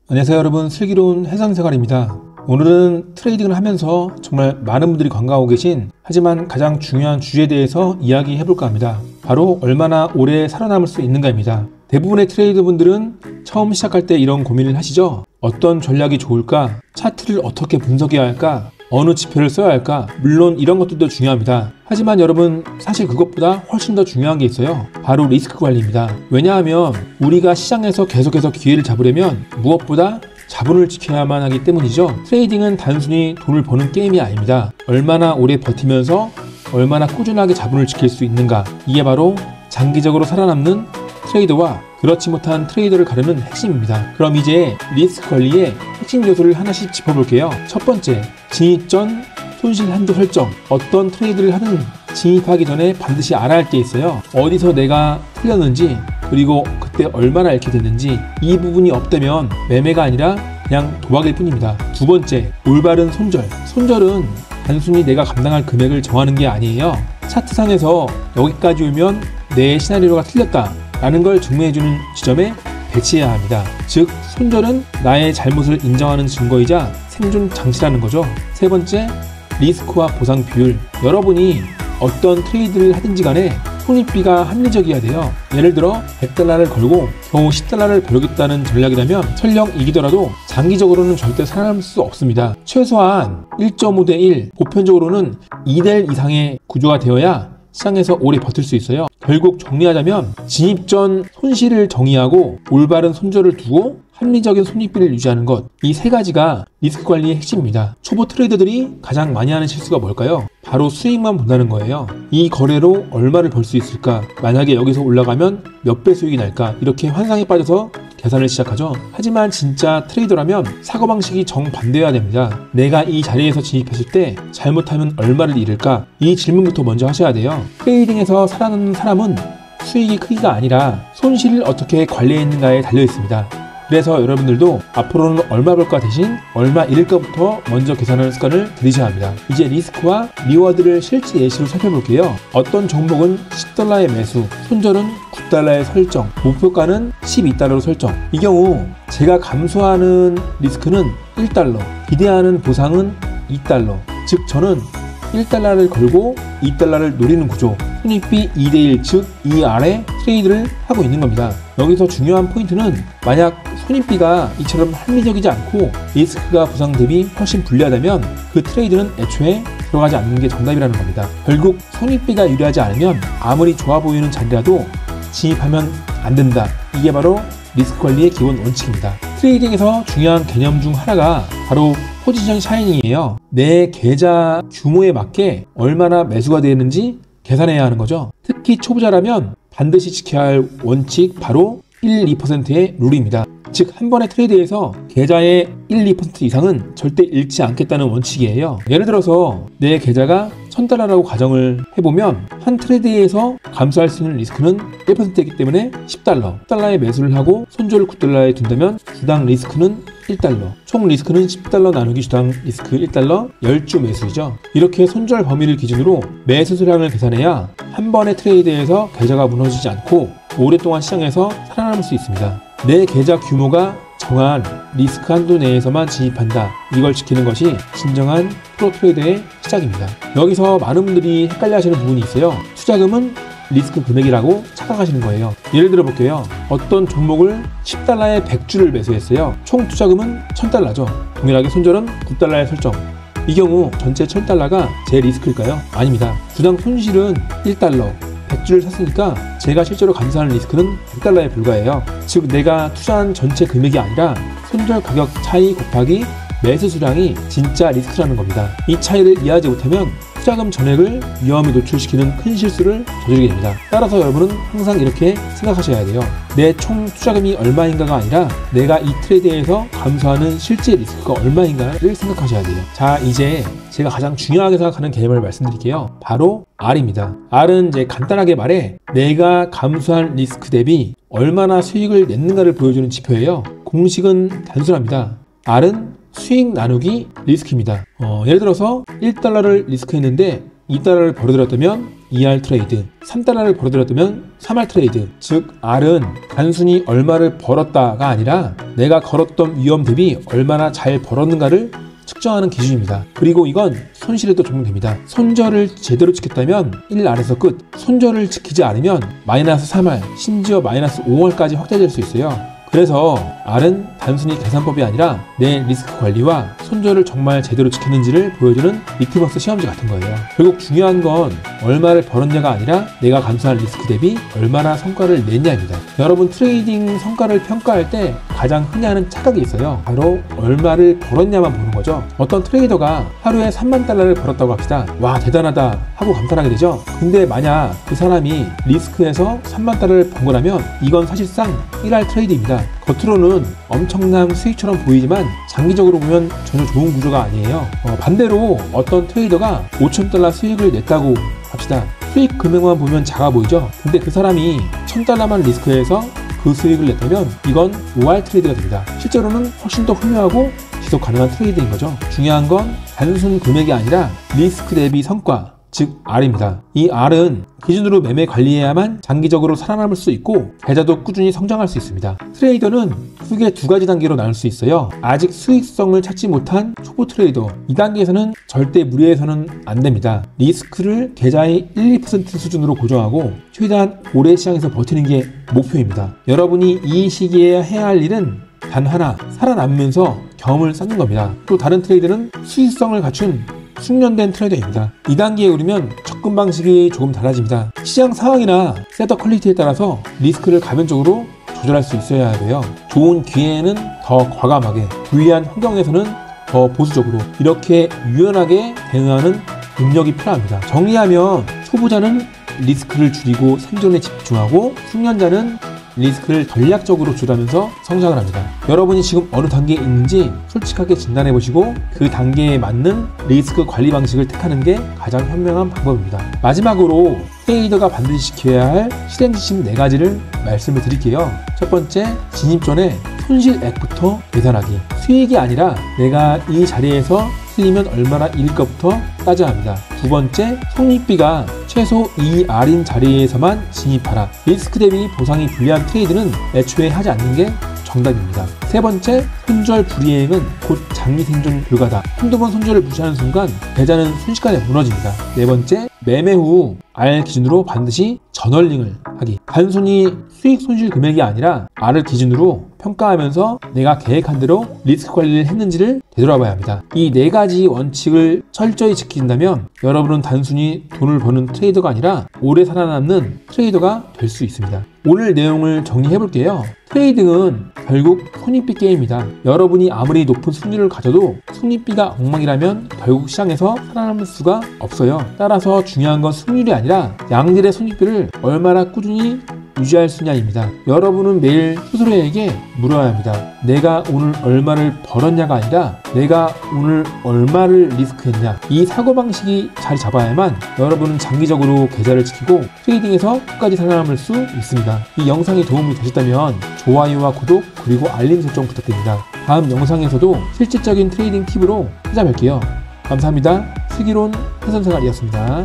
안녕하세요 여러분, 슬기로운 해상생활입니다. 오늘은 트레이딩을 하면서 정말 많은 분들이 관광하고 계신, 하지만 가장 중요한 주제에 대해서 이야기해 볼까 합니다. 바로 얼마나 오래 살아남을 수 있는가입니다. 대부분의 트레이더 분들은 처음 시작할 때 이런 고민을 하시죠. 어떤 전략이 좋을까? 차트를 어떻게 분석해야 할까? 어느 지표를 써야 할까? 물론 이런 것들도 중요합니다. 하지만 여러분, 사실 그것보다 훨씬 더 중요한 게 있어요. 바로 리스크 관리입니다. 왜냐하면 우리가 시장에서 계속해서 기회를 잡으려면 무엇보다 자본을 지켜야만 하기 때문이죠. 트레이딩은 단순히 돈을 버는 게임이 아닙니다. 얼마나 오래 버티면서 얼마나 꾸준하게 자본을 지킬 수 있는가, 이게 바로 장기적으로 살아남는 트레이더와 그렇지 못한 트레이더를 가르는 핵심입니다. 그럼 이제 리스크 관리의 핵심 요소를 하나씩 짚어볼게요. 첫 번째, 진입 전 손실 한도 설정. 어떤 트레이드를 하든 진입하기 전에 반드시 알아야 할 게 있어요. 어디서 내가 틀렸는지, 그리고 그때 얼마나 잃게 됐는지, 이 부분이 없다면 매매가 아니라 그냥 도박일 뿐입니다. 두 번째, 올바른 손절. 손절은 단순히 내가 감당할 금액을 정하는 게 아니에요. 차트상에서 여기까지 오면 내 시나리오가 틀렸다 라는 걸 증명해주는 지점에 배치해야 합니다. 즉, 손절은 나의 잘못을 인정하는 증거이자 생존 장치라는 거죠. 세 번째, 리스크와 보상 비율. 여러분이 어떤 트레이드를 하든지 간에 손익비가 합리적이어야 돼요. 예를 들어 100달러를 걸고 겨우 10달러를 벌겠다는 전략이라면 설령 이기더라도 장기적으로는 절대 살아남을 수 없습니다. 최소한 1.5 대 1, 보편적으로는 2 대 1 이상의 구조가 되어야 시장에서 오래 버틸 수 있어요. 결국 정리하자면 진입 전 손실을 정의하고 올바른 손절을 두고 합리적인 손익비를 유지하는 것, 이 세 가지가 리스크 관리의 핵심입니다. 초보 트레이더들이 가장 많이 하는 실수가 뭘까요? 바로 수익만 본다는 거예요. 이 거래로 얼마를 벌 수 있을까? 만약에 여기서 올라가면 몇 배 수익이 날까? 이렇게 환상에 빠져서 계산을 시작하죠. 하지만 진짜 트레이더라면 사고방식이 정반대여야 됩니다. 내가 이 자리에서 진입했을 때 잘못하면 얼마를 잃을까? 이 질문부터 먼저 하셔야 돼요. 트레이딩에서 살아남는 사람은 수익의 크기가 아니라 손실을 어떻게 관리했는가에 달려 있습니다. 그래서 여러분들도 앞으로는 얼마 벌까 대신 얼마 잃을까부터 먼저 계산하는 습관을 들이셔야 합니다. 이제 리스크와 리워드를 실제 예시로 살펴볼게요. 어떤 종목은 10달러의 매수, 손절은 9달러의 설정, 목표가는 12달러로 설정. 이 경우 제가 감수하는 리스크는 1달러, 기대하는 보상은 2달러. 즉 저는 1달러를 걸고 2달러를 노리는 구조, 손익비 2대1, 즉 2 아래 트레이드를 하고 있는 겁니다. 여기서 중요한 포인트는 만약 손익비가 이처럼 합리적이지 않고 리스크가 보상 대비 훨씬 불리하다면 그 트레이드는 애초에 들어가지 않는 게 정답이라는 겁니다. 결국 손익비가 유리하지 않으면 아무리 좋아 보이는 자리라도 진입하면 안 된다. 이게 바로 리스크 관리의 기본 원칙입니다. 트레이딩에서 중요한 개념 중 하나가 바로 포지션 샤이닝이에요. 내 계좌 규모에 맞게 얼마나 매수가 되는지 계산해야 하는 거죠. 특히 초보자라면 반드시 지켜야 할 원칙, 바로 1, 2%의 룰입니다. 즉, 한 번의 트레이드에서 계좌의 1, 2% 이상은 절대 잃지 않겠다는 원칙이에요. 예를 들어서 내 계좌가 1000달러라고 가정을 해보면 한 트레이드에서 감수할 수 있는 리스크는 1%이기 때문에 10달러의 매수를 하고 손절을 9달러에 둔다면 주당 리스크는 1달러, 총 리스크는 10달러 나누기 주당 리스크 1달러, 10주 매수이죠. 이렇게 손절 범위를 기준으로 매수 수량을 계산해야 한 번의 트레이드에서 계좌가 무너지지 않고 오랫동안 시장에서 살아남을 수 있습니다. 내 계좌 규모가 정한 리스크 한도 내에서만 진입한다. 이걸 지키는 것이 진정한 프로 트레이더의 시작입니다. 여기서 많은 분들이 헷갈려 하시는 부분이 있어요. 투자금은 리스크 금액이라고 착각하시는 거예요. 예를 들어 볼게요. 어떤 종목을 10달러에 100주를 매수했어요. 총 투자금은 1000달러죠. 동일하게 손절은 9달러의 설정. 이 경우 전체 1000달러가 제 리스크일까요? 아닙니다. 주당 손실은 1달러. 100주를 샀으니까 제가 실제로 감수하는 리스크는 100달러에 불과해요. 즉, 내가 투자한 전체 금액이 아니라 손절 가격 차이 곱하기 매수 수량이 진짜 리스크라는 겁니다. 이 차이를 이해하지 못하면 투자금 전액을 위험에 노출시키는 큰 실수를 저지르게 됩니다. 따라서 여러분은 항상 이렇게 생각하셔야 돼요. 내 총 투자금이 얼마인가가 아니라 내가 이 트레이드에서 감수하는 실제 리스크가 얼마인가를 생각하셔야 돼요. 자, 이제 제가 가장 중요하게 생각하는 개념을 말씀드릴게요. 바로 R입니다. R은 이제 간단하게 말해 내가 감수한 리스크 대비 얼마나 수익을 냈는가를 보여주는 지표예요. 공식은 단순합니다. R은 수익 나누기 리스크입니다. 예를 들어서 1달러를 리스크했는데 2달러를 벌어들였다면 2R 트레이드, 3달러를 벌어들였다면 3R 트레이드. 즉 R은 단순히 얼마를 벌었다가 아니라 내가 걸었던 위험 대비 얼마나 잘 벌었는가를 측정하는 기준입니다. 그리고 이건 손실에도 적용됩니다. 손절을 제대로 지켰다면 1R에서 끝, 손절을 지키지 않으면 마이너스 3R, 심지어 마이너스 5R까지 확대될 수 있어요. 그래서 R은 단순히 계산법이 아니라 내 리스크 관리와 손절을 정말 제대로 지켰는지를 보여주는 리트머스 시험지 같은 거예요. 결국 중요한 건 얼마를 벌었냐가 아니라 내가 감수한 리스크 대비 얼마나 성과를 냈냐입니다. 여러분 트레이딩 성과를 평가할 때 가장 흔히 하는 착각이 있어요. 바로 얼마를 벌었냐만 보는 거죠. 어떤 트레이더가 하루에 3만 달러를 벌었다고 합시다. 와 대단하다 하고 감탄하게 되죠. 근데 만약 그 사람이 리스크에서 3만 달러를 번 거라면 이건 사실상 1R 트레이드입니다. 겉으로는 엄청난 수익처럼 보이지만 장기적으로 보면 전혀 좋은 구조가 아니에요. 반대로 어떤 트레이더가 5,000달러 수익을 냈다고 합시다. 수익 금액만 보면 작아 보이죠. 근데 그 사람이 1,000달러만 리스크해서 그 수익을 냈다면 이건 5R 트레이드가 됩니다. 실제로는 훨씬 더 훌륭하고 지속 가능한 트레이드인 거죠. 중요한 건 단순 금액이 아니라 리스크 대비 성과, 즉 R입니다. 이 R은 기준으로 매매 관리해야만 장기적으로 살아남을 수 있고 계좌도 꾸준히 성장할 수 있습니다. 트레이더는 크게 두 가지 단계로 나눌 수 있어요. 아직 수익성을 찾지 못한 초보 트레이더, 이 단계에서는 절대 무리해서는 안 됩니다. 리스크를 계좌의 1~2% 수준으로 고정하고 최대한 오래 시장에서 버티는 게 목표입니다. 여러분이 이 시기에 해야 할 일은 단 하나, 살아남으면서 경험을 쌓는 겁니다. 또 다른 트레이더는 수익성을 갖춘 숙련된 트레이더입니다. 2단계에 오르면 접근 방식이 조금 달라집니다. 시장 상황이나 셋업 퀄리티에 따라서 리스크를 가변적으로 조절할 수 있어야 하고요. 좋은 기회에는 더 과감하게, 불리한 환경에서는 더 보수적으로 이렇게 유연하게 대응하는 능력이 필요합니다. 정리하면 초보자는 리스크를 줄이고 생존에 집중하고 숙련자는 리스크를 전략적으로 조절하면서 성장을 합니다. 여러분이 지금 어느 단계에 있는지 솔직하게 진단해보시고 그 단계에 맞는 리스크 관리 방식을 택하는 게 가장 현명한 방법입니다. 마지막으로 트레이더가 반드시 지켜야 할 실행지침 4가지를 말씀을 드릴게요. 첫 번째, 진입 전에 손실액부터 계산하기. 수익이 아니라 내가 이 자리에서 틀리면 얼마나 잃을까부터 따져야 합니다. 두 번째, 손익비가 최소 2R인 자리에서만 진입하라. 리스크 대비 보상이 불리한 트레이드는 애초에 하지 않는 게 정답입니다. 세 번째, 손절 불이행은 곧 장기 생존 불가다. 한두 번 손절을 무시하는 순간 계좌는 순식간에 무너집니다. 네 번째, 매매 후 R 기준으로 반드시 저널링을 하기. 단순히 수익 손실 금액이 아니라 R을 기준으로 평가하면서 내가 계획한 대로 리스크 관리를 했는지를 되돌아봐야 합니다. 이 4가지 원칙을 철저히 지킨다면 여러분은 단순히 돈을 버는 트레이더가 아니라 오래 살아남는 트레이더가 될 수 있습니다. 오늘 내용을 정리해 볼게요. 트레이딩은 결국 손익비 게임입니다. 여러분이 아무리 높은 승률을 가져도 손익비가 엉망이라면 결국 시장에서 살아남을 수가 없어요. 따라서 중요한 건 승률이 아니라 양질의 손익비를 얼마나 꾸준히 유지할 수 있냐입니다. 여러분은 매일 스스로에게 물어야 합니다. 내가 오늘 얼마를 벌었냐가 아니라 내가 오늘 얼마를 리스크했냐. 이 사고방식이 자리 잡아야만 여러분은 장기적으로 계좌를 지키고 트레이딩에서 끝까지 살아남을 수 있습니다. 이 영상이 도움이 되셨다면 좋아요와 구독 그리고 알림 설정 부탁드립니다. 다음 영상에서도 실질적인 트레이딩 팁으로 찾아뵐게요. 감사합니다. 슬기로운 회선생활이었습니다.